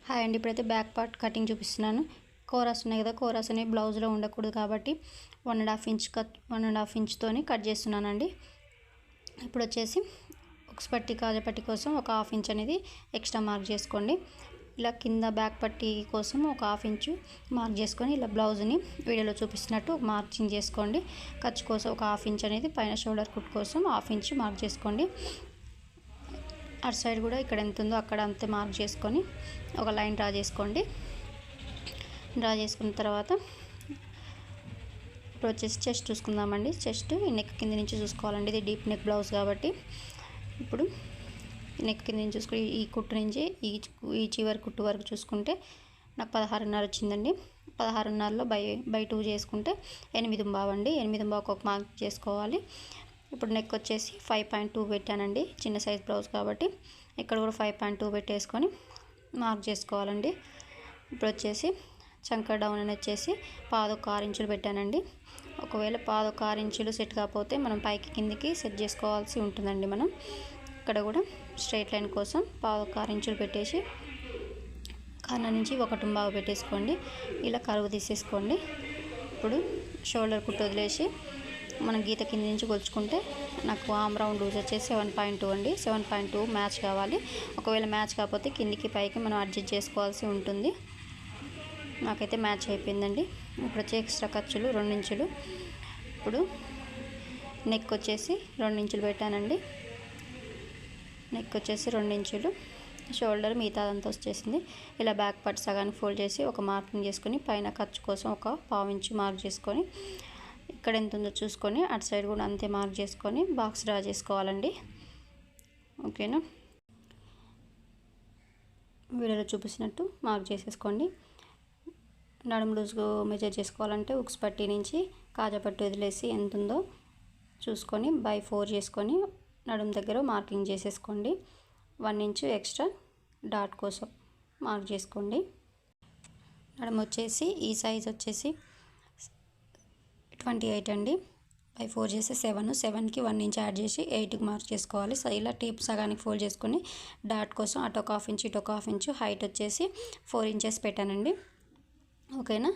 Hi అండి. ఇప్పుడైతే back part cutting చూపిస్తున్నాను. కోరాస్ ఉన్నాయి కదా, కోరాస్ అనేవి బ్లౌజ్లో ఉండకూడదు కాబట్టి 1.5 ఇంచ్తోని కట్ చేస్తున్నానండి. ఇప్పుడు వచ్చేసి ఉక్స్ పట్టి కాజపట్టి కోసం ఒక 1/2 ఇంచ్ అనేది ఎక్స్ట్రా మార్క్ చేసుకోండి. ఇలా కింద బ్యాక్ పట్టి కోసం ఒక 1/2 ఇంచు మార్క్ చేసుకొని ఇలా బ్లౌజ్ని వీడియోలో చూపిస్తున్నట్టు మార్కింగ్ చేసుకోండి. ఖర్చు కోసం ఒక 1/2 ఇంచ్ అనేది పైన షోల్డర్ కుట్ కోసం 1/2 ఇంచ్ మార్క్ చేసుకోండి. అటు సైడ్ కూడా ఇక్కడ ఎంత ఉందో అక్కడ అంతే మార్క్ చేసుకొని ఒక లైన్ డ్రా చేసుకోండి. డ్రా చేసుకున్న తర్వాత ఇప్పుడు వచ్చేసి చెస్ట్ చూసుకుందామండి. చెస్ట్ ఈ నెక్ కింద నుంచి చూసుకోవాలండి. ఇది డీప్ నెక్ బ్లౌజ్ కాబట్టి ఇప్పుడు నెక్ కింద నుంచి చూసుకుని ఈ కుట్టు నుంచి ఈ చివరి కుట్టు వరకు చూసుకుంటే నాకు 16.5 వచ్చిందండి. 16.5లో బై 2 చేసుకుంటే 8.5 అండి. 8.5 ఒక మార్క్ చేసుకోవాలి. ఇప్పుడు నెక్ వచ్చేసి 5.2 పెట్టానండి. చిన్న సైజ్ బ్లౌజ్ కాబట్టి ఇక్కడ కూడా 5.2 పెట్టేసుకొని మార్క్ చేసుకోవాలండి. ఇప్పుడు వచ్చేసి చంక డౌన్ అని వచ్చేసి 1/4 ఇంచులు పెట్టానండి. ఒకవేళ 1/4 ఇంచులు సెట్ కాకపోతే మనం పైకి కిందికి సెట్ చేసుకోవాల్సి ఉంటుందండి. మనం ఇక్కడ కూడా స్ట్రైట్ లైన్ కోసం 1/4 ఇంచులు పెట్టేసి కార్నర్ నుంచి 1.5 పెట్టేసుకోండి. ఇలా కరువు తీసేసుకోండి. ఇప్పుడు షోల్డర్ కుట్టు వదిలేసి మనం గీత కింద నుంచి కొలుచుకుంటే నాకు ఆమ్ రౌండ్ లూజ్ వచ్చేసి 7.2 అండి. 7.2 మ్యాచ్ కావాలి. ఒకవేళ మ్యాచ్ కాకపోతే కిందికి పైకి మనం అడ్జస్ట్ చేసుకోవాల్సి ఉంటుంది. నాకైతే మ్యాచ్ అయిపోయిందండి. ఇప్పుడు వచ్చి ఎక్స్ట్రా ఖర్చులు 2 ఇంచులు. ఇప్పుడు నెక్ వచ్చేసి 2 ఇంచులు పెట్టానండి. నెక్ వచ్చేసి 2 ఇంచులు, షోల్డర్ మిగతాదంతా వచ్చేసింది. ఇలా బ్యాక్ పార్ట్ సగానికి ఫోల్డ్ చేసి ఒక మార్కింగ్ చేసుకొని పైన ఖర్చు కోసం ఒక 1/2 ఇంచు మార్క్ చేసుకొని ఇక్కడ ఎంత ఉందో చూసుకొని అటు సైడ్ కూడా అంతే మార్క్ చేసుకొని బాక్స్ డ్రా చేసుకోవాలండి. ఓకేనా, వీడియోలో చూపించినట్టు మార్క్ చేసేసుకోండి. నడుము లూజ్గా మెజర్ చేసుకోవాలంటే ఉక్స్ పట్టి నుంచి కాజపట్టి వదిలేసి ఎంత ఉందో చూసుకొని బై 4 చేసుకొని నడుము దగ్గర మార్కింగ్ చేసేసుకోండి. 1 ఇంచు ఎక్స్ట్రా డాట్ కోసం మార్క్ చేసుకోండి. నడుము వచ్చేసి ఈ సైజ్ వచ్చేసి 28 అండి. బై 4 చేసి 7కి 1 ఇంచ్ యాడ్ చేసి 8కి మార్క్ చేసుకోవాలి. సో ఇలా టేప్ సగానికి ఫోల్డ్ చేసుకొని డాట్ కోసం అటు ఒక 1/2 ఇంచ్ ఇటు ఒక 1/2 ఇంచ్ హైట్ వచ్చేసి 4 ఇంచెస్ పెట్టానండి. ఓకేనా,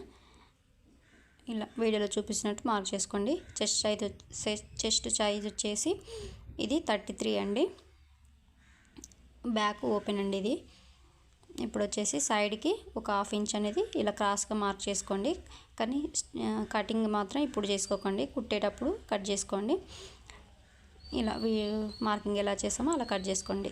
ఇలా వీడియోలో చూపించినట్టు మార్క్ చేసుకోండి. చెస్ట్ సైజ్ వచ్చేసి ఇది 33 అండి. బ్యాక్ ఓపెన్ అండి ఇది. ఇప్పుడు వచ్చేసి సైడ్కి ఒక 1/2 ఇంచ్ అనేది ఇలా క్రాస్గా మార్క్ చేసుకోండి. కానీ కటింగ్ మాత్రం ఇప్పుడు చేసుకోకండి, కుట్టేటప్పుడు కట్ చేసుకోండి. ఇలా మార్కింగ్ ఎలా చేసామో అలా కట్ చేసుకోండి.